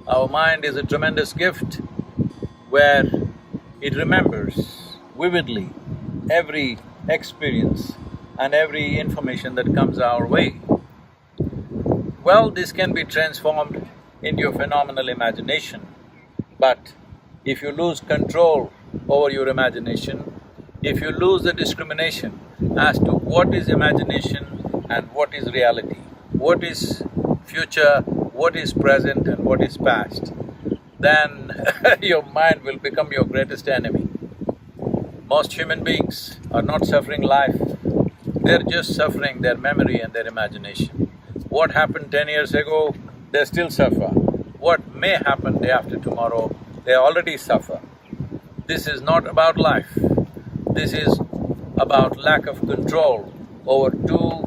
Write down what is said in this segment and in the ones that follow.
Our mind is a tremendous gift where it remembers vividly every experience and every information that comes our way. Well, this can be transformed into a phenomenal imagination, but if you lose control over your imagination, if you lose the discrimination as to what is imagination and what is reality, what is future, what is present and what is past, then your mind will become your greatest enemy. Most human beings are not suffering life, they're just suffering their memory and their imagination. What happened 10 years ago, they still suffer. What may happen day after tomorrow, they already suffer. This is not about life. This is about lack of control over two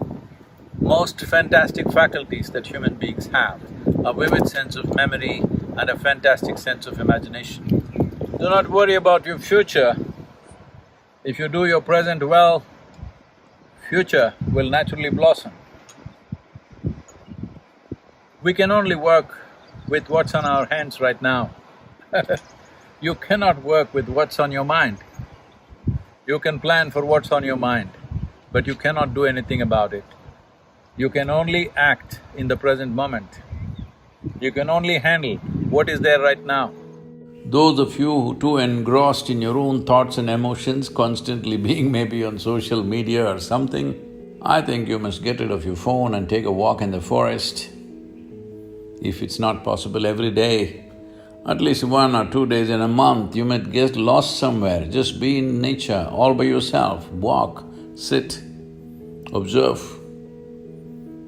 most fantastic faculties that human beings have, a vivid sense of memory and a fantastic sense of imagination. Do not worry about your future. If you do your present well, future will naturally blossom. We can only work with what's on our hands right now. You cannot work with what's on your mind. You can plan for what's on your mind, but you cannot do anything about it. You can only act in the present moment. You can only handle what is there right now. Those of you who too engrossed in your own thoughts and emotions, constantly being maybe on social media or something, I think you must get rid of your phone and take a walk in the forest. If it's not possible every day, at least 1 or 2 days in a month, you might get lost somewhere. Just be in nature all by yourself, walk, sit, observe.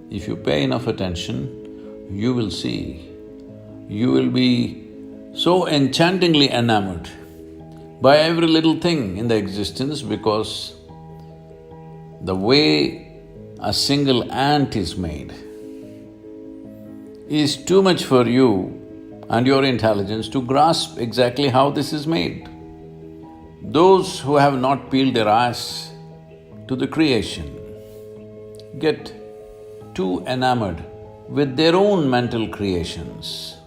If you pay enough attention, you will see. You will be so enchantingly enamored by every little thing in the existence because the way a single ant is made is too much for you and your intelligence to grasp exactly how this is made. Those who have not peeled their eyes to the creation get too enamored with their own mental creations,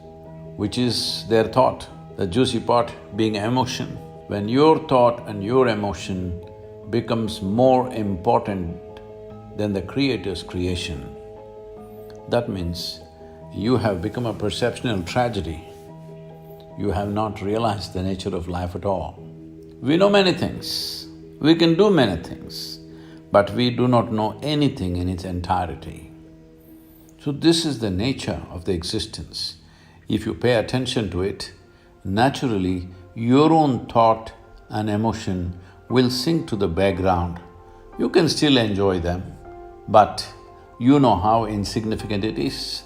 which is their thought, the juicy part being emotion. When your thought and your emotion becomes more important than the Creator's creation, that means you have become a perceptual tragedy. You have not realized the nature of life at all. We know many things, we can do many things, but we do not know anything in its entirety. So this is the nature of the existence. If you pay attention to it, naturally your own thought and emotion will sink to the background. You can still enjoy them, but you know how insignificant it is.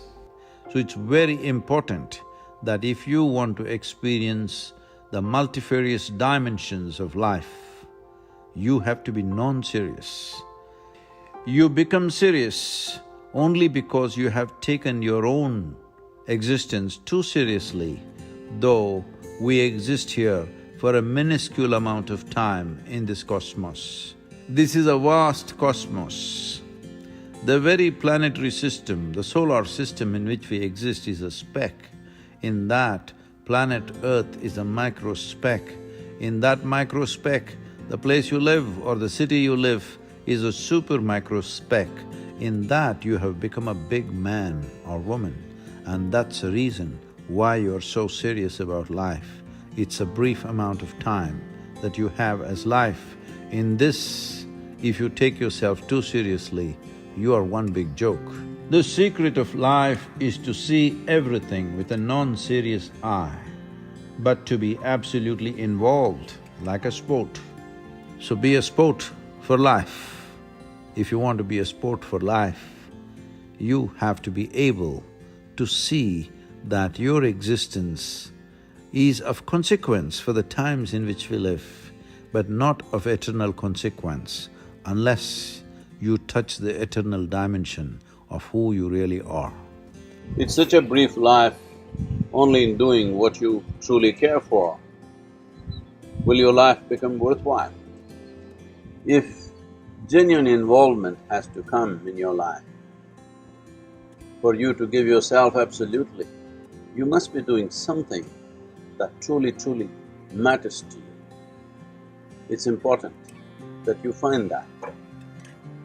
So it's very important that if you want to experience the multifarious dimensions of life, you have to be non-serious. You become serious only because you have taken your own existence too seriously, though we exist here for a minuscule amount of time in this cosmos. This is a vast cosmos. The very planetary system, the solar system in which we exist is a speck. In that, planet Earth is a micro speck. In that micro speck, the place you live or the city you live is a super micro speck. In that, you have become a big man or woman, and that's the reason why you're so serious about life. It's a brief amount of time that you have as life. In this, if you take yourself too seriously, you are one big joke. The secret of life is to see everything with a non-serious eye, but to be absolutely involved like a sport. So be a sport for life. If you want to be a sport for life, you have to be able to see that your existence is of consequence for the times in which we live, but not of eternal consequence unless you touch the eternal dimension of who you really are. It's such a brief life, only in doing what you truly care for will your life become worthwhile. If genuine involvement has to come in your life, for you to give yourself absolutely, you must be doing something that truly matters to you. It's important that you find that.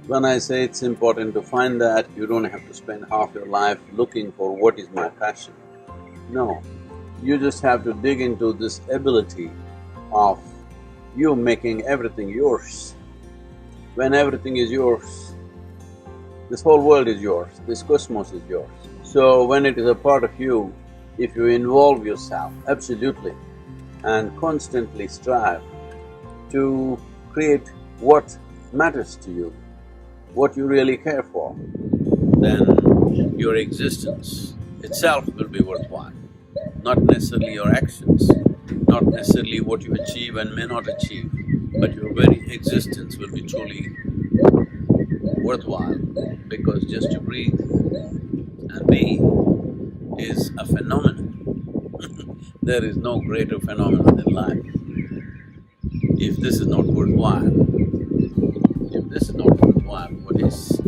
When I say it's important to find that, you don't have to spend half your life looking for what is my passion. No, you just have to dig into this ability of you making everything yours. When everything is yours, this whole world is yours, this cosmos is yours. So when it is a part of you, if you involve yourself absolutely and constantly strive to create what matters to you, what you really care for, then your existence itself will be worthwhile. Not necessarily your actions, not necessarily what you achieve and may not achieve, but your very existence will be truly worthwhile, because just to breathe and be is a phenomenon. There is no greater phenomenon than life. If this is not worthwhile, what is?